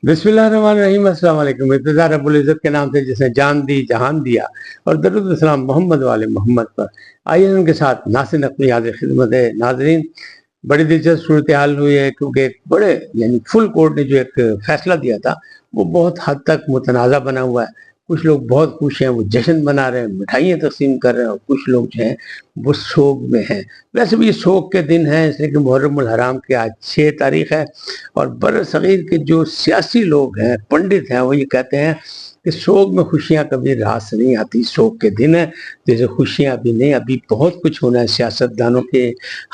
बिस्मिल्लाहिर्रहमानिर्रहीम। अस्सलाम वालेकुम। इब्तिदा रब्बुल इज़्ज़त के नाम से जिसने जान दी जहान दिया, और दरूद सलाम मोहम्मद वाले मोहम्मद पर। आइए उनके साथ नासिर नकवी हाज़िर खिदमत है। नाज़रीन, बड़ी दिलचस्प सूरत हाल हुई है, क्योंकि एक बड़े यानी फुल कोर्ट ने जो एक फैसला दिया था वो बहुत हद तक मुतनाज़ा बना हुआ है। कुछ लोग बहुत खुश हैं, वो जश्न मना रहे हैं, मिठाइयाँ तकसीम कर रहे हैं, और कुछ लोग जो हैं वो शोक में हैं। वैसे भी ये शोक के दिन हैं, इसलिए कि मुहर्रमुल हराम की आज 6 तारीख है, और बर सगीर के जो सियासी लोग हैं, पंडित हैं, वो ये कहते हैं कि शोक में खुशियां कभी रास नहीं आती। शोक के दिन है, जैसे खुशियां अभी नहीं, अभी बहुत कुछ होना है सियासतदानों के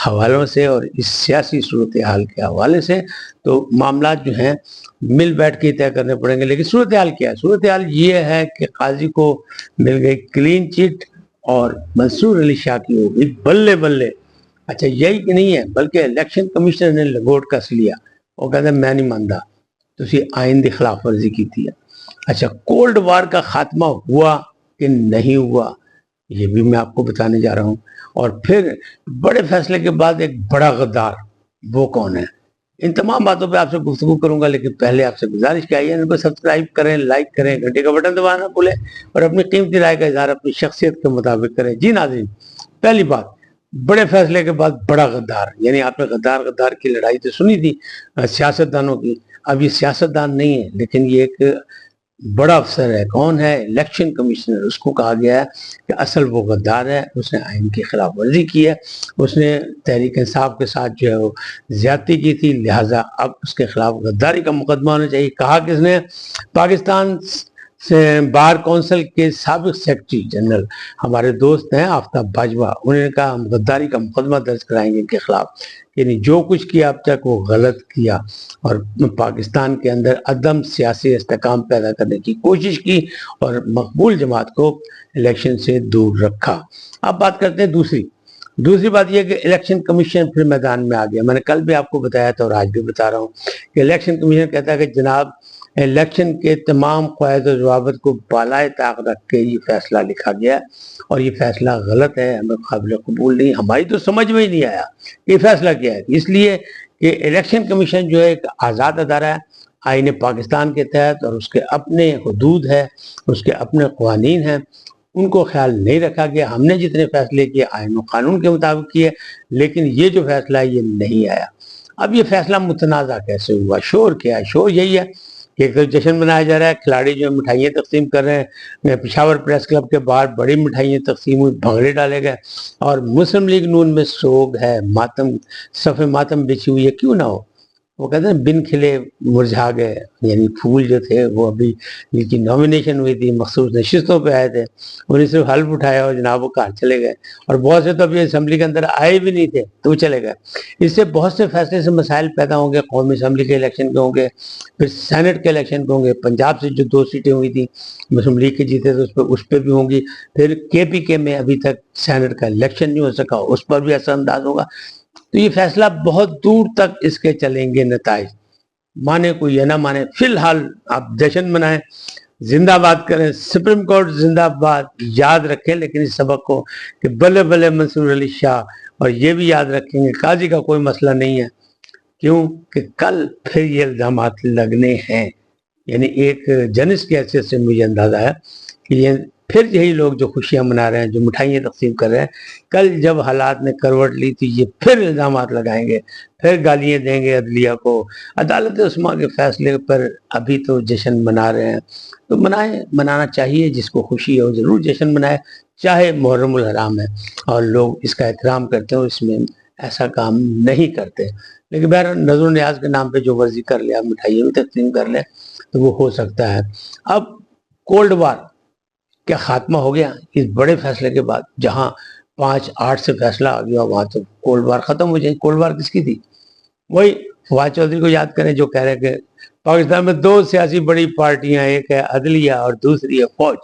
हवालों से और इस सियासी सूरत हाल के हवाले से। तो मामला जो हैं मिल बैठ के तय करने पड़ेंगे। लेकिन सूरत हाल क्या है? सूरत हाल ये है कि काजी को मिल गई क्लीन चिट और मंसूर अली शाह की हो गई बल्ले बल्ले। अच्छा, यही कि नहीं है, बल्कि इलेक्शन कमिश्नर ने लंगोट कस लिया। वो कहते मैं नहीं मानता, तुसी आइन की खिलाफ वर्जी की थी। अच्छा, कोल्ड वार का खात्मा हुआ कि नहीं हुआ, ये भी मैं आपको बताने जा रहा हूँ। और फिर बड़े फैसले के बाद एक बड़ा गद्दार, वो कौन है? इन तमाम बातों पे आपसे गुफ्तगू करूंगा, लेकिन पहले आपसे गुजारिश क्या है, इनको सब्सक्राइब करें, लाइक करें, घंटे का बटन दबाना भूलें, और अपनी कीमती राय का इजहार अपनी शख्सियत के मुताबिक करें। जी नाज़रीन, पहली बात, बड़े फैसले के बाद बड़ा गद्दार, यानी आपने गद्दार गद्दार की लड़ाई तो सुनी थी सियासतदानों की। अब ये सियासतदान नहीं है, लेकिन ये एक बड़ा अफसर है। कौन है? Election commissioner. उसको कहा गया है कि असल वो गद्दार है, उसने आइन की खिलाफ वर्जी की है, उसने तहरीक इंसाफ के साथ जो है वो ज्यादती की थी, लिहाजा अब उसके खिलाफ गद्दारी का मुकदमा होना चाहिए। कहा किसने? पाकिस्तान से बार काउंसिल के साबिक सेक्रेटरी जनरल, हमारे दोस्त हैं आफ्ताब बाजवा, उन्होंने कहा हम गद्दारी का मुकदमा दर्ज कराएंगे इनके खिलाफ। यानी जो कुछ किया अब तक वो गलत किया, और पाकिस्तान के अंदर अदम सियासी इस्तेकाम पैदा करने की कोशिश की, और मकबूल जमात को इलेक्शन से दूर रखा। अब बात करते हैं दूसरी बात यह कि इलेक्शन कमीशन फिर मैदान में आ गया। मैंने कल भी आपको बताया था और आज भी बता रहा हूँ कि इलेक्शन कमीशन कहता है कि जनाब, इलेक्शन के तमाम क़वायद और ज़वाबित को बालाए ताक रख के ये फैसला लिखा गया, और ये फैसला गलत है, हमें काबिल कबूल नहीं, हमारी तो समझ में ही नहीं आया ये फैसला क्या है। इसलिए कि इलेक्शन कमीशन जो है एक आज़ाद अदारा है आईन पाकिस्तान के तहत, और उसके अपने हदूद है, उसके अपने कवानीन हैं, उनको ख्याल नहीं रखा गया। हमने जितने फैसले किए आईन कानून के मुताबिक किए, लेकिन ये जो फैसला है ये नहीं आया। अब ये फैसला मुतनाज़ा कैसे हुआ? शोर क्या है? शोर यही है कि एक तो जश्न मनाया जा रहा है, खिलाड़ी जो मिठाइयाँ तकसीम कर रहे हैं, पेशावर प्रेस क्लब के बाहर बड़ी मिठाइयाँ तकसीम हुई, भंगड़े डाले गए, और मुस्लिम लीग नून में सोग है, मातम, सफ़े मातम बिछी हुई है। क्यों ना हो? वो कहते हैं बिन खिले मुरझा गए, यानी फूल जो थे वो अभी जिनकी नॉमिनेशन हुई थी मखसूस नशिस्तों पे आए थे, उन्हें सिर्फ हल्फ उठाया और जनाब वो घर चले गए, और बहुत से तो अभी असम्बली के अंदर आए भी नहीं थे तो वो चले गए। इससे बहुत से फैसले से मसाइल पैदा होंगे। कौमी असम्बली के इलेक्शन के होंगे, फिर सेनेट के इलेक्शन के होंगे, पंजाब से जो 2 सीटें हुई थी मुस्लिम लीग के जीते तो उस पर भी होंगी, फिर KPK में अभी तक सेनेट का इलेक्शन नहीं हो सका, उस पर भी असरअंदाज होगा। तो ये फैसला बहुत दूर तक इसके चलेंगे नताइज, माने कोई या ना माने। फिलहाल आप जश्न मनाएं, जिंदाबाद करें, सुप्रीम कोर्ट जिंदाबाद, याद रखें लेकिन इस सबक को कि बल्ले बल्ले मंसूर अली शाह, और ये भी याद रखेंगे काजी का कोई मसला नहीं है। क्यों कि कल फिर ये इल्जामात लगने हैं। यानी एक जर्नलिस्ट की हैसियत से मुझे अंदाजा है कि ये फिर यही लोग जो खुशियां मना रहे हैं, जो मिठाइयाँ तकसीम कर रहे हैं, कल जब हालात ने करवट ली तो ये फिर इल्जामात लगाएंगे, फिर गालियाँ देंगे अदलिया को। अदालत उस्मा के फैसले पर अभी तो जश्न मना रहे हैं, तो मनाए, मनाना चाहिए, जिसको खुशी हो जरूर जश्न मनाए, चाहे मुहर्रमुल हराम है और लोग इसका एहतराम करते हो, इसमें ऐसा काम नहीं करते। लेकिन बहर नजर न्याज के नाम पे जो वर्जी कर ले, मिठाइयाँ भी तकसीम कर ले, तो वो हो सकता है। अब कोल्ड वार क्या खात्मा हो गया इस बड़े फैसले के बाद? जहां 5-8 से फैसला आ गया, वहां तो कोल्ड वार खत्म हो जाए। कोल्ड वार किसकी थी? वही फवाद चौधरी को याद करें जो कह रहे कि पाकिस्तान में 2 सियासी बड़ी पार्टियां, एक है अदलिया और दूसरी है फौज।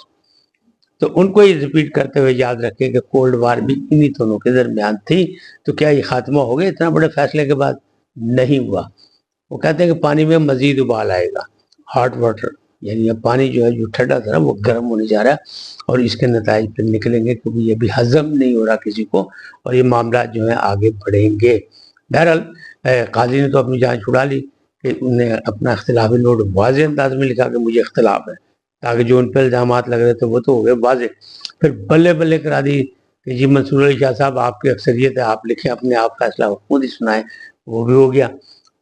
तो उनको ही रिपीट करते हुए याद रखें कि कोल्ड वार भी इन्हीं दोनों के दरमियान थी। तो क्या ये खात्मा हो गया इतना बड़े फैसले के बाद? नहीं हुआ। वो कहते हैं कि पानी में मजीद उबाल आएगा, हॉट वाटर, यानी अब पानी जो है जो ठंडा था ना वो गर्म होने जा रहा है, और इसके नताइज फिर निकलेंगे, क्योंकि ये भी हजम नहीं हो रहा किसी को, और ये मामला जो है आगे बढ़ेंगे। बहरहाल काजी ने तो अपनी जान छुड़ा ली کہ انہیں اپنا اختلافی نوٹ واضح انداز میں لکھا کہ مجھے اختلاف ہے، تاکہ جو ان پہ الزامات لگ رہے تھے وہ تو ہو گئے واضح. پھر بلے بلے کرا دی کہ جی منصور علی شاہ صاحب آپ کی اکثریت ہے، آپ لکھیں اپنے آپ فیصلہ خود ہی سنائیں، وہ بھی ہو گیا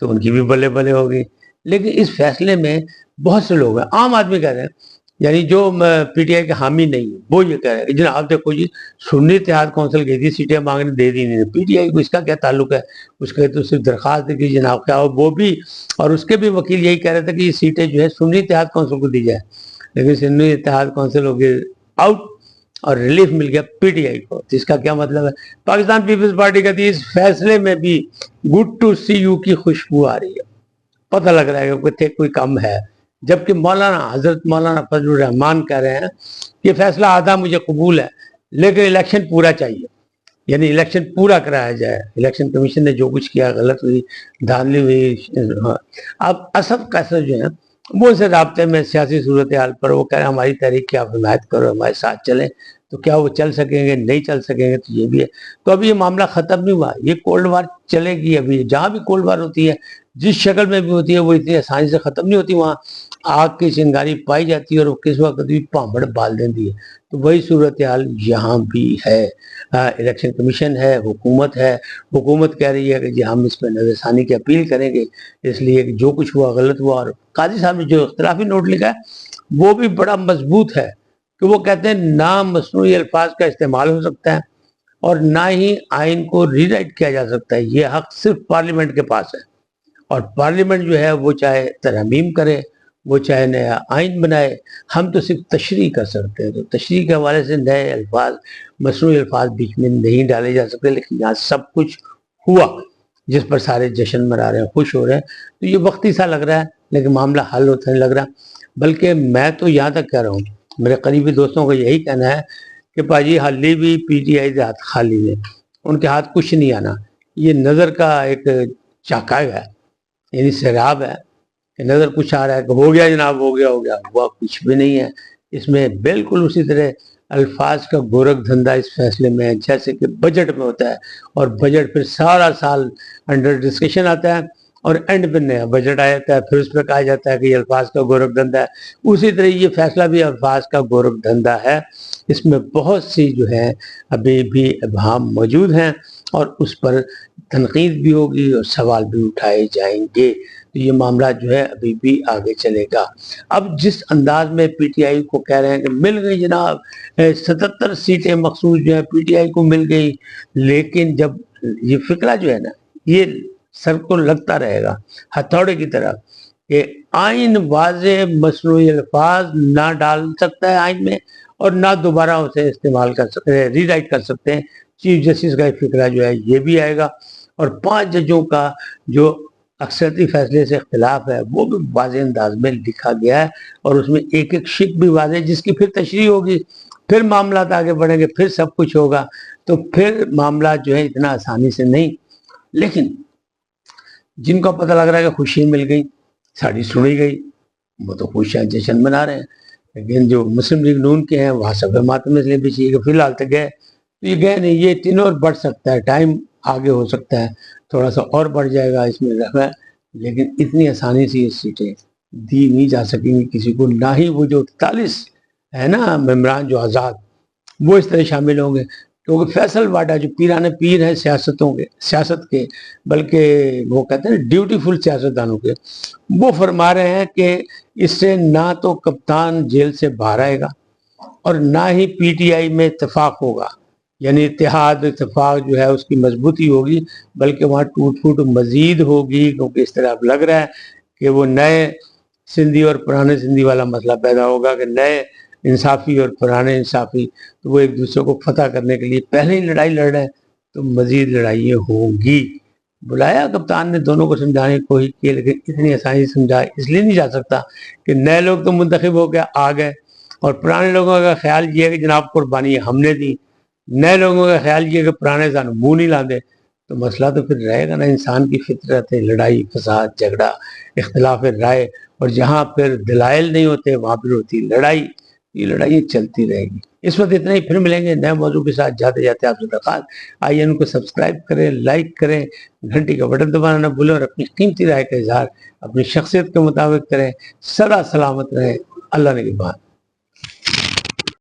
تو ان کی بھی بلے بلے ہو گئی. لیکن اس فیصلے میں بہت سے لوگ ہیں، عام آدمی کہہ رہے ہیں، یعنی جو پی ٹی آئی کے حامی نہیں ہے وہ یہ کہہ رہے ہیں کہ جناب دیکھو جی سنی اتحاد کونسل گئی تھی سیٹیں مانگنے، دے دی نہیں، پی ٹی آئی کو اس کا کیا تعلق ہے، اس کے تو صرف درخواست دی کہ جناب کیا ہو، وہ بھی اور اس کے بھی وکیل یہی کہہ رہے تھے کہ یہ سیٹیں جو ہے سنی اتحاد کونسل کو دی جائے، لیکن سنی اتحاد کونسل ہو گئی آؤٹ اور ریلیف مل گیا پی ٹی آئی کو. تو اس کا کیا مطلب ہے؟ پاکستان پیپلز پارٹی کہتی ہے اس فیصلے میں بھی گڈ ٹو سی یو کی خوشبو آ رہی ہے، پتہ لگ رہا ہے کہ کوئی کم ہے. جبکہ حضرت مولانا فضل الرحمان کہہ رہے ہیں یہ فیصلہ آدھا مجھے قبول ہے لیکن الیکشن پورا چاہیے، یعنی الیکشن پورا کرایا جائے. الیکشن کمیشن نے جو کچھ کیا غلط ہوئی، دھاندلی ہوئی. اب اسد قیصر جو ہیں وہ ان سے رابطے میں سیاسی صورتحال پر وہ کہہ رہے ہیں ہماری تحریک کی آپ حمایت کرو، ہمارے ساتھ چلیں. تو کیا وہ چل سکیں گے؟ نہیں چل سکیں گے. تو یہ بھی ہے. تو ابھی یہ معاملہ ختم نہیں ہوا، یہ کولڈ وار چلے گی. ابھی جہاں بھی کولڈ وار ہوتی ہے جس شکل میں بھی ہوتی ہے وہ اتنی آسانی سے ختم نہیں ہوتی، وہاں آگ کی چنگاری پائی جاتی ہے اور وہ کس وقت بھی پامبڑ بال دیتی ہے. تو وہی صورتحال یہاں بھی ہے. الیکشن کمیشن ہے، حکومت ہے، حکومت کہہ رہی ہے کہ جی ہم اس پہ نظر ثانی کی اپیل کریں گے، اس لیے کہ جو کچھ ہوا غلط ہوا. اور قاضی صاحب نے جو اختلافی نوٹ لکھا ہے وہ بھی بڑا مضبوط ہے کہ وہ کہتے ہیں نہ مصنوعی الفاظ کا استعمال ہو سکتا ہے اور نہ ہی آئین کو ری رائٹ کیا جا سکتا ہے. یہ حق صرف پارلیمنٹ کے پاس ہے، اور پارلیمنٹ جو ہے وہ چاہے ترمیم کرے، وہ چاہے نیا آئین بنائے، ہم تو صرف تشریح کر سکتے ہیں. تو تشریح کے حوالے سے نئے الفاظ، مصنوعی الفاظ بیچ میں نہیں ڈالے جا سکتے. لیکن یہاں سب کچھ ہوا جس پر سارے جشن منا رہے ہیں، خوش ہو رہے ہیں. تو یہ وقتی سا لگ رہا ہے لیکن معاملہ حل ہوتا نہیں لگ رہا. بلکہ میں تو یہاں تک کہہ رہا ہوں، میرے قریبی دوستوں کو یہی کہنا ہے کہ پاجی حالی بھی پی ٹی آئی کے ہاتھ خالی ہے، ان کے ہاتھ کچھ نہیں آنا. یہ نظر کا ایک چاکا ہے، یعنی سیراب ہے کہ نظر کچھ آ رہا ہے کہ ہو گیا جناب، ہو گیا ہوا کچھ بھی نہیں ہے. اس میں بالکل اسی طرح الفاظ کا گورکھ دھندا اس فیصلے میں ہے جیسے کہ بجٹ میں ہوتا ہے، اور بجٹ پھر سارا سال انڈر ڈسکشن آتا ہے اور اینڈ پہ نیا بجٹ آ جاتا ہے، پھر اس پہ کہا جاتا ہے کہ یہ الفاظ کا گورکھ دھندا ہے. اسی طرح یہ فیصلہ بھی الفاظ کا گورکھ دھندا ہے. اس میں بہت سی جو ہے ابھی بھی ابہام موجود ہیں اور اس پر تنقید بھی ہوگی اور سوال بھی اٹھائے جائیں گے. تو یہ معاملہ جو ہے ابھی بھی آگے چلے گا. اب جس انداز میں پی ٹی آئی کو کہہ رہے ہیں کہ مل گئی جناب 77 سیٹیں مخصوص جو ہے پی ٹی آئی کو مل گئی، لیکن جب یہ فکرہ جو ہے نا یہ سر کو لگتا رہے گا ہتھوڑے کی طرح کہ آئین واضح مصنوعی الفاظ نہ ڈال سکتا ہے آئین میں اور نہ دوبارہ اسے استعمال کر سکتے، ری رائٹ کر سکتے ہیں. چیف جسٹس کا فکرہ جو ہے یہ بھی آئے گا، اور 5 ججوں کا جو اکثریتی فیصلے سے اختلاف ہے وہ بھی واضح انداز میں لکھا گیا ہے، اور اس میں ایک ایک شک بھی واضح جس کی پھر تشریح ہوگی، پھر معاملات آگے بڑھیں گے، پھر سب کچھ ہوگا. تو پھر معاملات جو ہے اتنا آسانی سے نہیں. لیکن جن کو پتہ لگ رہا ہے کہ خوشی مل گئی، ساڑی سنی گئی، وہ تو خوشیاں جشن منا رہے ہیں. لیکن جو مسلم لیگ نون کے ہیں وہاں سب ماتم اس لیے بھی چاہیے کہ فی الحال تک گئے تو یہ گئے نہیں. یہ تینوں اور بڑھ سکتا ہے، ٹائم آگے ہو سکتا ہے، تھوڑا سا اور بڑھ جائے گا اس میں رہا ہے. لیکن اتنی آسانی سے یہ سیٹیں دی نہیں جا سکیں گی کسی کو، نہ ہی وہ جو 41 ہے نا ممبران جو آزاد وہ اس طرح شامل ہوں گے. کیونکہ فیصل واڈا جو پیران پیر ہیں سیاست کے، بلکہ وہ کہتے ہیں ڈیوٹیفل سیاستدانوں کے، وہ فرما رہے ہیں کہ اس سے نہ تو کپتان جیل سے باہر آئے گا اور نہ ہی پی ٹی آئی میں اتفاق ہوگا، یعنی اتحاد اتفاق جو ہے اس کی مضبوطی ہوگی، بلکہ وہاں ٹوٹ پھوٹ مزید ہوگی. کیونکہ اس طرح اب لگ رہا ہے کہ وہ نئے سندھی اور پرانے سندھی والا مسئلہ پیدا ہوگا کہ نئے انصافی اور پرانے انصافی تو وہ ایک دوسرے کو فتح کرنے کے لیے پہلے ہی لڑائی لڑ رہے ہیں، تو مزید لڑائیاں ہوں گی. بلایا کپتان نے دونوں کو سمجھانے کی کوشش کی، لیکن اتنی آسانی سے سمجھا اس لیے نہیں جا سکتا کہ نئے لوگ تو منتخب ہو کے آ گئے اور پرانے لوگوں کا خیال یہ ہے کہ جناب قربانی ہم نے دی، نئے لوگوں کا خیال یہ کہ پرانے سان منہ نہیں لاندے. تو مسئلہ تو پھر رہے گا نا. انسان کی فطرت ہے لڑائی فساد جھگڑا اختلاف رائے، اور جہاں پھر دلائل نہیں ہوتے وہاں پھر ہوتی لڑائی. یہ لڑائیاں چلتی رہے گی. اس وقت اتنا ہی. پھر ملیں گے نئے موضوع کے ساتھ. جاتے جاتے آپ سے درخواست, آئی این کو سبسکرائب کریں, لائک کریں, گھنٹی کا بٹن دبانا نہ بھولیں, اور اپنی قیمتی رائے کا اظہار اپنی شخصیت کے مطابق کریں. سدا سلامت رہیں. اللہ نگہبان.